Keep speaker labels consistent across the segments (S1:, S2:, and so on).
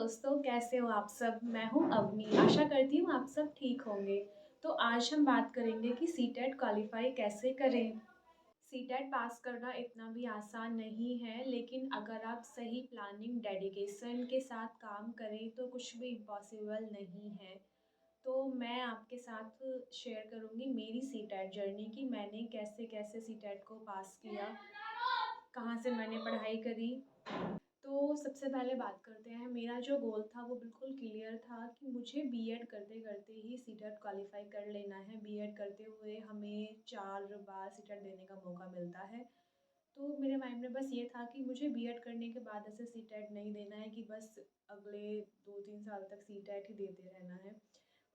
S1: दोस्तों, कैसे हो आप सब? मैं हूँ अवनी। आशा करती हूँ आप सब ठीक होंगे। तो आज हम बात करेंगे कि सीटेट क्वालिफ़ाई कैसे करें। सीटेट पास करना इतना भी आसान नहीं है, लेकिन अगर आप सही प्लानिंग, डेडिकेशन के साथ काम करें तो कुछ भी इम्पॉसिबल नहीं है। तो मैं आपके साथ शेयर करूँगी मेरी सीटेट जर्नी कि मैंने कैसे-कैसे सीटेट को पास किया, कहाँ से मैंने पढ़ाई करी। तो सबसे पहले बात करते हैं, मेरा जो गोल था वो बिल्कुल क्लियर था कि मुझे बीएड करते-करते ही सीटेट क्वालिफ़ाई कर लेना है। बीएड करते हुए हमें 4 बार सीटेट देने का मौका मिलता है। तो मेरे माइंड में बस ये था कि मुझे बीएड करने के बाद ऐसे सीटेट नहीं देना है कि बस अगले 2-3 साल तक सीटेट ही देते रहना है।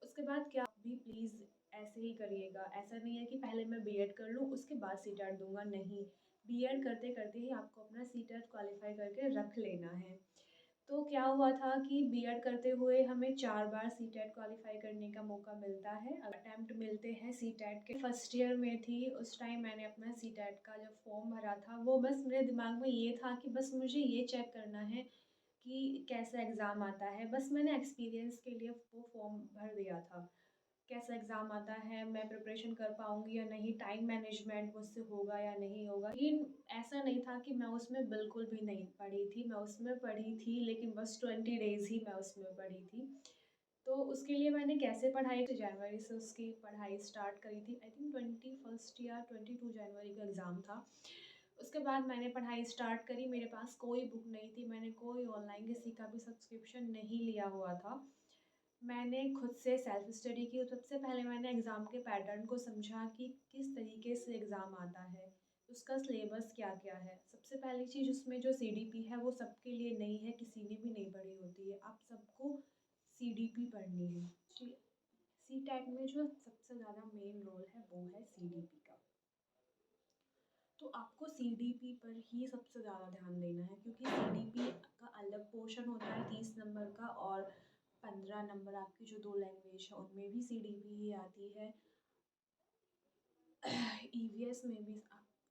S1: उसके बाद क्या, आप भी प्लीज़ ऐसे ही करिएगा। ऐसा नहीं है कि पहले मैं बीएड कर लूँ उसके बाद सीटेट दूँगा, नहीं। बीएड करते-करते ही आपको अपना सीटेट क्वालिफ़ाई करके रख लेना है। तो क्या हुआ था कि बीएड करते हुए हमें 4 बार सीटेट क्वालिफ़ाई करने का मौका मिलता है। अटेम्प्ट मिलते हैं सीटेट के। फर्स्ट ईयर में थी, उस टाइम मैंने अपना सीटेट का जब फॉर्म भरा था, वो बस मेरे दिमाग में ये था कि बस मुझे ये चेक करना है कि कैसा एग्ज़ाम आता है। बस मैंने एक्सपीरियंस के लिए वो फॉर्म भर दिया था। कैसा एग्ज़ाम आता है, मैं प्रिपरेशन कर पाऊँगी या नहीं, टाइम मैनेजमेंट मुझसे होगा या नहीं होगा। लेकिन ऐसा नहीं था कि मैं उसमें बिल्कुल भी नहीं पढ़ी थी, मैं उसमें पढ़ी थी, लेकिन बस 20 डेज़ ही मैं उसमें पढ़ी थी। तो उसके लिए मैंने कैसे पढ़ाई, तो जनवरी से उसकी पढ़ाई स्टार्ट करी थी। आई थिंक 21st या 22 जनवरी का एग्ज़ाम था। उसके बाद मैंने पढ़ाई स्टार्ट करी, मेरे पास कोई बुक नहीं थी, मैंने कोई ऑनलाइन किसी का भी सब्सक्रिप्शन नहीं लिया हुआ था। मैंने खुद से सेल्फ स्टडी की। सबसे पहले मैंने एग्ज़ाम के पैटर्न को समझा कि किस तरीके से एग्ज़ाम आता है, उसका सिलेबस क्या-क्या है। सबसे पहली चीज़, उसमें जो सीडीपी है वो सबके लिए नई है, किसी ने भी नहीं पढ़ी होती है। आप सबको सीडीपी पढ़नी है। सीटेट में जो सबसे ज़्यादा मेन रोल है वो है सीडीपी का। तो आपको सीडीपी पर ही सबसे ज़्यादा ध्यान देना है, क्योंकि सीडीपी का अलग पोर्शन होता है 30 नंबर का, और 15 नंबर आपकी जो 2 लैंग्वेज है उनमें भी सीडीपी ही आती है। ईवीएस में भी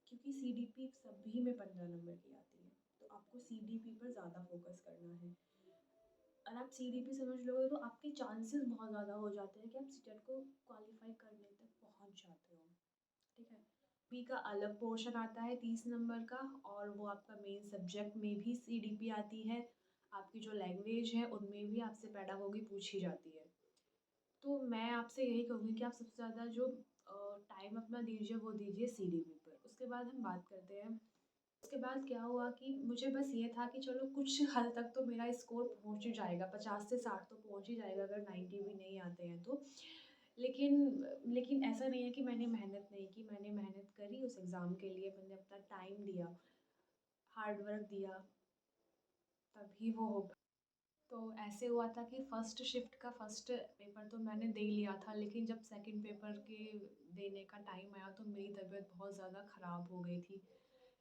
S1: क्योंकि सीडीपी सभी में 15 नंबर की आती है, तो आपको सीडीपी पर ज़्यादा फोकस करना है। और आप सीडीपी समझ लोगे तो आपके चांसेस बहुत ज़्यादा हो जाते हैं कि आप सीटेट को क्वालिफाई करने तक पहुंच जाते हो। ठीक है। बी का अलग पोर्शन आता है 30 नंबर का, और वो आपका मेन सब्जेक्ट में भी सीडीपी आती है। आपकी जो लैंग्वेज है उनमें भी आपसे पेडागोगी पूछी जाती है। तो मैं आपसे यही कहूँगी कि आप सबसे ज़्यादा जो टाइम अपना दीजिए वो दीजिए सीडीपी पर। उसके बाद हम बात करते हैं, उसके बाद क्या हुआ कि मुझे बस ये था कि चलो कुछ हद तक तो मेरा स्कोर पहुँच ही जाएगा, 50 से 60 तो पहुँच ही जाएगा अगर 90 भी नहीं आते हैं तो। लेकिन लेकिन ऐसा नहीं है कि मैंने मेहनत नहीं की, मैंने मेहनत करी उस एग्ज़ाम के लिए, मैंने अपना टाइम दिया, हार्ड वर्क दिया, तभी वो हो। तो ऐसे हुआ था कि फर्स्ट शिफ्ट का फर्स्ट पेपर तो मैंने दे लिया था, लेकिन जब सेकंड पेपर के देने का टाइम आया तो मेरी तबीयत बहुत ज़्यादा ख़राब हो गई थी।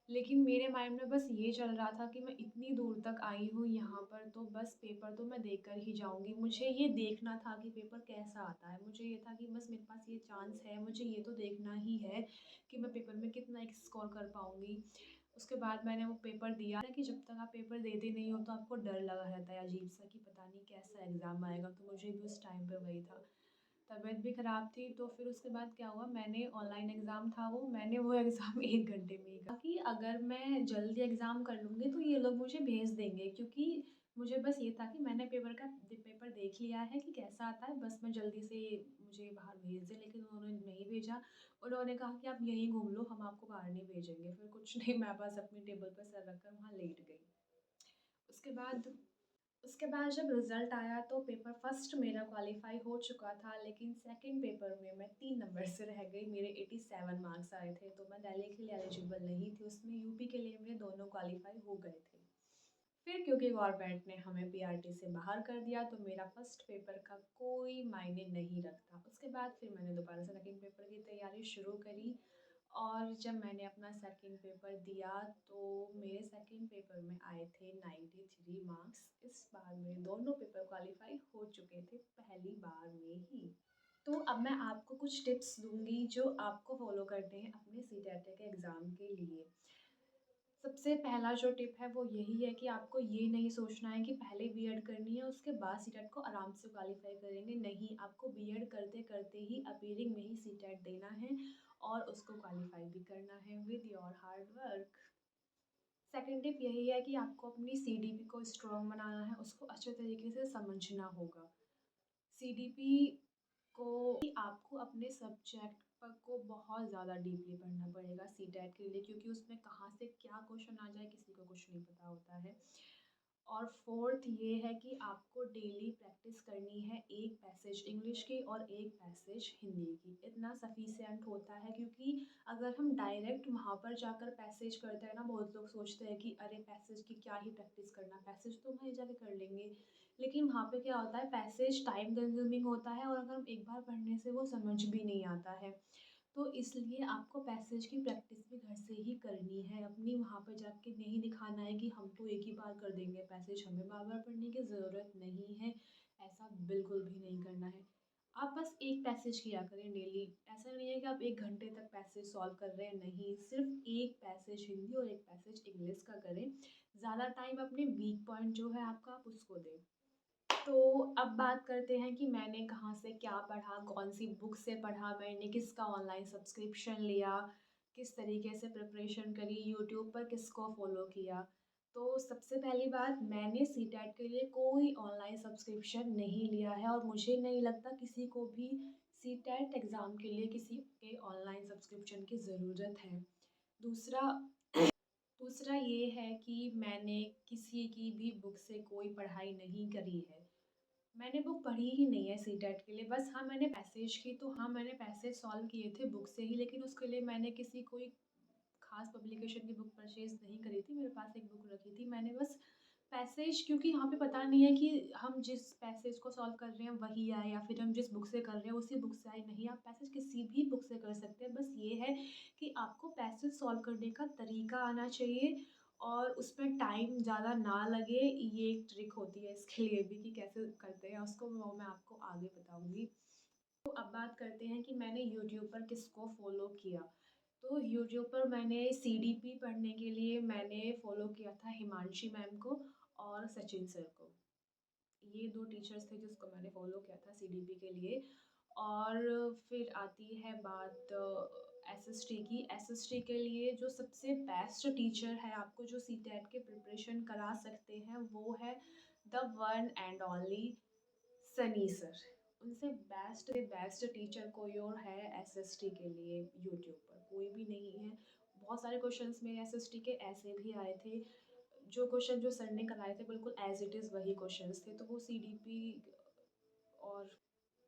S1: लेकिन मेरे माइंड में बस ये चल रहा था कि मैं इतनी दूर तक आई हूँ यहाँ पर, तो बस पेपर तो मैं देकर ही जाऊँगी। मुझे ये देखना था कि पेपर कैसा आता है, मुझे ये था कि बस मेरे पास ये चांस है, मुझे ये तो देखना ही है कि मैं पेपर में कितना एक स्कोर कर पाऊँगी। उसके बाद मैंने वो पेपर दिया कि जब तक आप पेपर देते नहीं हो तो आपको डर लगा रहता है अजीब-सा कि पता नहीं कैसा एग्ज़ाम आएगा, तो मुझे भी उस टाइम पे वही था। तबीयत भी ख़राब थी, तो फिर उसके बाद क्या हुआ, मैंने ऑनलाइन एग्ज़ाम था वो, मैंने वो एग्ज़ाम 1 घंटे में ही कहा कि अगर मैं जल्दी एग्ज़ाम कर लूँगी तो ये लोग मुझे भेज देंगे, क्योंकि मुझे बस ये था कि मैंने पेपर देख लिया है कि कैसा आता है, बस मैं जल्दी से मुझे बाहर भेज दें। लेकिन उन्होंने नहीं भेजा। उन्होंने कहा कि आप यहीं घूम लो, हम आपको बाहर नहीं भेजेंगे। फिर कुछ नहीं, मैं बस अपनी टेबल पर सर रख कर वहाँ लेट गई। उसके बाद उसके बाद जब रिज़ल्ट आया तो पेपर फर्स्ट मेरा क्वालिफ़ाई हो चुका था, लेकिन सेकंड पेपर में मैं 3 नंबर से रह गई। मेरे 87 मार्क्स आए थे, तो मैं दिल्ली के लिए एलिजिबल नहीं थी उसमें, यूपी के लिए मेरे दोनों क्वालिफ़ाई हो गए थे। फिर क्योंकि गवर्नमेंट ने हमें पीआरटी से बाहर कर दिया, तो मेरा फर्स्ट पेपर का कोई मायने नहीं रखता। उसके बाद फिर मैंने दोबारा से सेकंड पेपर की तैयारी शुरू करी, और जब मैंने अपना सेकंड पेपर दिया तो मेरे सेकंड पेपर में आए थे 93 मार्क्स। इस बार मेरे दोनों पेपर क्वालिफाई हो चुके थे पहली बार में ही। तो अब मैं आपको कुछ टिप्स दूँगी जो आपको फ़ॉलो करने हैं अपने सीटेट के एग्ज़ाम के लिए। सबसे पहला जो टिप है वो यही है कि आपको ये नहीं सोचना है कि पहले बीएड करनी है उसके बाद सीटेट को आराम से क्वालिफ़ाई करेंगे, नहीं आपको बीएड करते-करते ही अपीयरिंग में ही सीटेट देना है और उसको क्वालिफ़ाई भी करना है with your hard work. Second tip यही है कि आपको अपनी सीडीपी को स्ट्रॉन्ग बनाना है, उसको अच्छे तरीके से समझना होगा। सीडीपी को आपको अपने सब्जेक्ट पर को बहुत ज़्यादा डीपली पढ़ना पड़ेगा सीटेट के लिए, क्योंकि उसमें कहाँ से क्या क्वेश्चन आ जाए किसी को कुछ नहीं पता होता है। और फोर्थ ये है कि आपको डेली प्रैक्टिस करनी है एक पैसेज इंग्लिश की और एक पैसेज हिंदी की। इतना सफिशिएंट होता है, क्योंकि अगर हम डायरेक्ट वहाँ पर जाकर पैसेज करते हैं ना, बहुत लोग सोचते हैं कि अरे पैसेज की क्या ही प्रैक्टिस करना, पैसेज तो वहीं जाके कर लेंगे। लेकिन वहाँ पे क्या होता है, पैसेज टाइम कंज्यूमिंग होता है और अगर हम एक बार पढ़ने से वो समझ भी नहीं आता है। तो इसलिए आपको पैसेज की प्रैक्टिस भी घर से ही करनी है, अपनी वहाँ पर जाके नहीं दिखाना है कि हम तो एक ही बार कर देंगे पैसेज, हमें बार-बार पढ़ने की ज़रूरत नहीं है, ऐसा बिल्कुल भी नहीं करना है। आप बस एक पैसेज किया करें डेली, ऐसा नहीं है कि आप 1 घंटे तक पैसेज सॉल्व कर रहे हैं, नहीं, सिर्फ़ एक पैसेज हिंदी और एक पैसेज इंग्लिश का करें। ज़्यादा टाइम अपने वीक पॉइंट जो है आपका, आप उसको दें। तो अब बात करते हैं कि मैंने कहाँ से क्या पढ़ा, कौन-सी बुक से पढ़ा, मैंने किसका ऑनलाइन सब्सक्रिप्शन लिया, किस तरीके से प्रिपरेशन करी, यूट्यूब पर किसको फ़ॉलो किया। तो सबसे पहली बात, मैंने सीटेट के लिए कोई ऑनलाइन सब्सक्रिप्शन नहीं लिया है और मुझे नहीं लगता किसी को भी सीटेट एग्ज़ाम के लिए किसी के ऑनलाइन सब्सक्रिप्शन की ज़रूरत है। दूसरा दूसरा ये है कि मैंने किसी की भी बुक से कोई पढ़ाई नहीं करी है। मैंने बुक पढ़ी ही नहीं है सीटेट के लिए, बस हाँ, मैंने पैसेज की तो हाँ, मैंने पैसेज सॉल्व किए थे बुक से ही, लेकिन उसके लिए मैंने किसी कोई ख़ास पब्लिकेशन की बुक परचेज़ नहीं करी थी, मेरे पास एक बुक रखी थी। मैंने बस पैसेज, क्योंकि यहाँ पे पता नहीं है कि हम जिस पैसेज को सॉल्व कर रहे हैं वही आए या फिर हम जिस बुक से कर रहे हैं उसी बुक से आए, नहीं, आप पैसेज किसी भी बुक से कर सकते हैं। बस ये है कि आपको पैसेज सॉल्व करने का तरीका आना चाहिए और उसमें टाइम ज़्यादा ना लगे, ये एक ट्रिक होती है इसके लिए भी कि कैसे करते हैं उसको, वो मैं आपको आगे बताऊँगी। तो अब बात करते हैं कि मैंने यूट्यूब पर किसको फ़ॉलो किया। तो यूट्यूब पर मैंने सीडीपी पढ़ने के लिए मैंने फ़ॉलो किया था हिमांशी मैम को और सचिन सर को। ये 2 टीचर्स थे जिसको मैंने फ़ॉलो किया था सीडीपी के लिए। और फिर आती है बात एसएसटी की। एसएसटी के लिए जो सबसे बेस्ट टीचर है आपको जो सीटेट की प्रिपरेशन करा सकते हैं, वो है the one and only Sunny sir. उनसे बेस्ट टीचर कोई और है एसएसटी के लिए यूट्यूब पर कोई भी नहीं है। बहुत सारे क्वेश्चंस मेरे एसएसटी के ऐसे भी आए थे, जो क्वेश्चन जो सर ने कराए थे बिल्कुल एज़ इट इज़ वही क्वेश्चंस थे, तो वो सीडीपी। और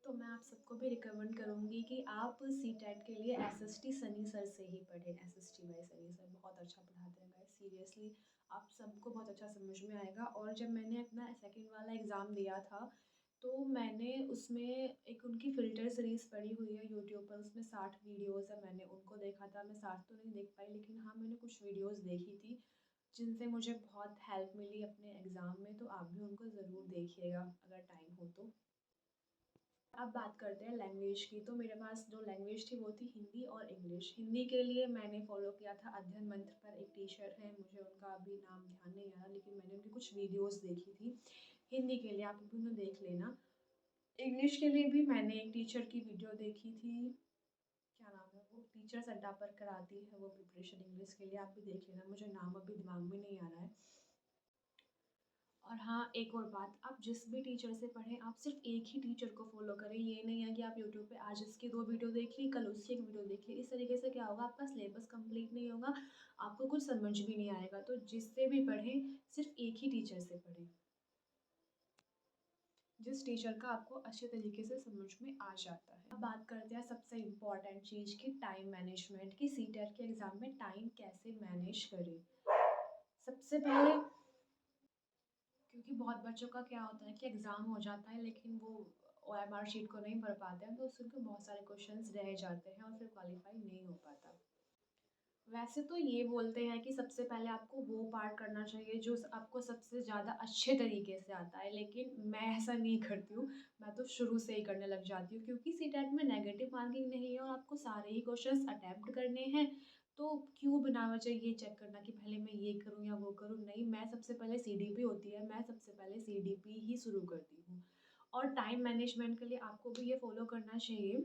S1: तो मैं आप सबको भी रिकमेंड करूँगी कि आप सीटेट के लिए एसएसटी सनी सर से ही पढ़ें। एसएसटी बाय सनी सर बहुत अच्छा पढ़ाते हैं गाइस, सीरियसली आप सबको बहुत अच्छा समझ में आएगा। और जब मैंने अपना सेकंड वाला एग्ज़ाम दिया था, तो मैंने उसमें एक उनकी फ़िल्टर सीरीज़ पड़ी हुई है यूट्यूब पर, उसमें 60 वीडियोज़ है, मैंने उनको देखा था। मैं 60 तो नहीं देख पाई, लेकिन हाँ, मैंने कुछ वीडियोज़ देखी थी, जिनसे मुझे बहुत हेल्प मिली अपने एग्ज़ाम में, तो आप भी उनको ज़रूर देखिएगा अगर टाइम हो तो। अब बात करते हैं लैंग्वेज की। तो मेरे पास जो लैंग्वेज थी वो थी हिंदी और इंग्लिश। हिंदी के लिए मैंने फ़ॉलो किया था अध्ययन मंत्र पर, एक टीचर है, मुझे उनका अभी नाम ध्यान नहीं आ रहा, लेकिन मैंने उनकी कुछ वीडियोज़ देखी थी। हिंदी के लिए आप भी उन्हें देख लेना। इंग्लिश के लिए भी मैंने एक टीचर की वीडियो देखी थी, क्या नाम है वो, टीचर्स अड्डा पर कराती है वो प्रिपरेशन इंग्लिश के लिए, आप भी देख लेना, मुझे नाम अभी दिमाग में नहीं आ रहा है। और हाँ, एक और बात, आप जिस भी टीचर से पढ़ें, आप सिर्फ़ एक ही टीचर को फ़ॉलो करें। ये नहीं है कि आप यूट्यूब पे आज इसकी 2 वीडियो देख ली, कल उसकी 1 वीडियो देख ली। इस तरीके से क्या होगा, आपका सिलेबस कंप्लीट नहीं होगा, आपको कुछ समझ भी नहीं आएगा। तो जिससे भी पढ़ें, सिर्फ़ एक ही टीचर से पढ़ें, जिस टीचर का आपको अच्छे तरीके से समझ में आ जाता है। अब बात करते हैं सबसे इम्पोर्टेंट चीज़ की, टाइम मैनेजमेंट की। सीटेट के एग्ज़ाम में टाइम कैसे मैनेज करें। सबसे पहले, क्योंकि बहुत बच्चों का क्या होता है कि एग्ज़ाम हो जाता है लेकिन वो ओएमआर शीट को नहीं भर पाते हैं, तो उससे उनके बहुत सारे क्वेश्चंस रह जाते हैं और फिर क्वालिफाई नहीं हो पाता। वैसे तो ये बोलते हैं कि सबसे पहले आपको वो पार्ट करना चाहिए जो आपको सबसे ज़्यादा अच्छे तरीके से आता है, लेकिन मैं ऐसा नहीं करती हूँ। मैं तो शुरू से ही करने लग जाती हूँ, क्योंकि सीटेट में नेगेटिव मार्किंग नहीं है और आपको सारे ही क्वेश्चंस अटेम्प्ट करने हैं। तो क्यों बिना-वजह ये चेक करना कि पहले मैं ये करूँ या वो करूँ? नहीं, मैं सबसे पहले सीडीपी होती है, मैं सबसे पहले सीडीपी ही शुरू करती हूँ। और टाइम मैनेजमेंट के लिए आपको भी ये फ़ॉलो करना चाहिए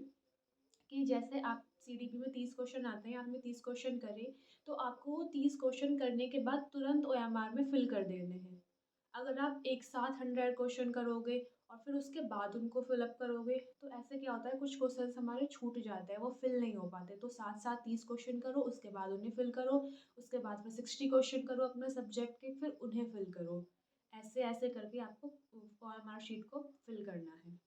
S1: कि जैसे आप सीडीपी में 30 क्वेश्चन आते हैं, आपने 30 क्वेश्चन करे, तो आपको वो 30 क्वेश्चन करने के बाद तुरंत ओएमआर में फिल कर देने हैं। अगर आप एक साथ 100 क्वेश्चन करोगे और फिर उसके बाद उनको फिल अप करोगे, तो ऐसे क्या होता है, कुछ क्वेश्चंस हमारे छूट जाते हैं, वो फिल नहीं हो पाते। तो साथ-साथ 30 क्वेश्चन करो, उसके बाद उन्हें फिल करो, उसके बाद फिर 60 क्वेश्चन करो अपने सब्जेक्ट के, फिर उन्हें फिल करो। ऐसे-ऐसे करके आपको ओएमआर शीट को फिल करना है।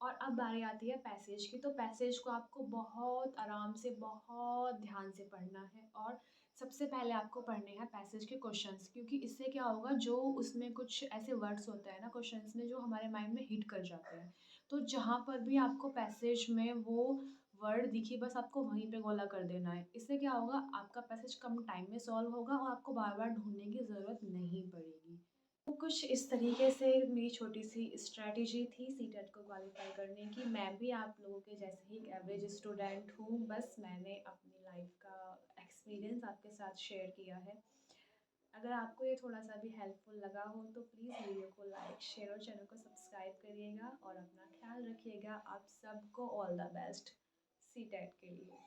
S1: और अब बारी आती है पैसेज की, तो पैसेज को आपको बहुत आराम से, बहुत ध्यान से पढ़ना है और सबसे पहले आपको पढ़ने हैं पैसेज के क्वेश्चंस, क्योंकि इससे क्या होगा, जो उसमें कुछ ऐसे वर्ड्स होते हैं ना क्वेश्चंस में, जो हमारे माइंड में हिट कर जाते हैं। तो जहाँ पर भी आपको पैसेज में वो वर्ड दिखी, बस आपको वहीं पे गोला कर देना है। इससे क्या होगा, आपका पैसेज कम टाइम में सॉल्व होगा और आपको बार-बार ढूँढने की ज़रूरत नहीं पड़ेगी। तो कुछ इस तरीके से मेरी छोटी-सी स्ट्रैटेजी थी सीटेट को क्वालिफ़ाई करने की। मैं भी आप लोगों के जैसे ही एक एवरेज स्टूडेंट हूँ, बस मैंने अपनी लाइफ़ का एक्सपीरियंस आपके साथ शेयर किया है। अगर आपको ये थोड़ा-सा भी हेल्पफुल लगा हो तो प्लीज़ वीडियो को लाइक, शेयर और चैनल को सब्सक्राइब करिएगा और अपना ख़्याल रखिएगा। आप सबको ऑल द बेस्ट सीटेट के लिए।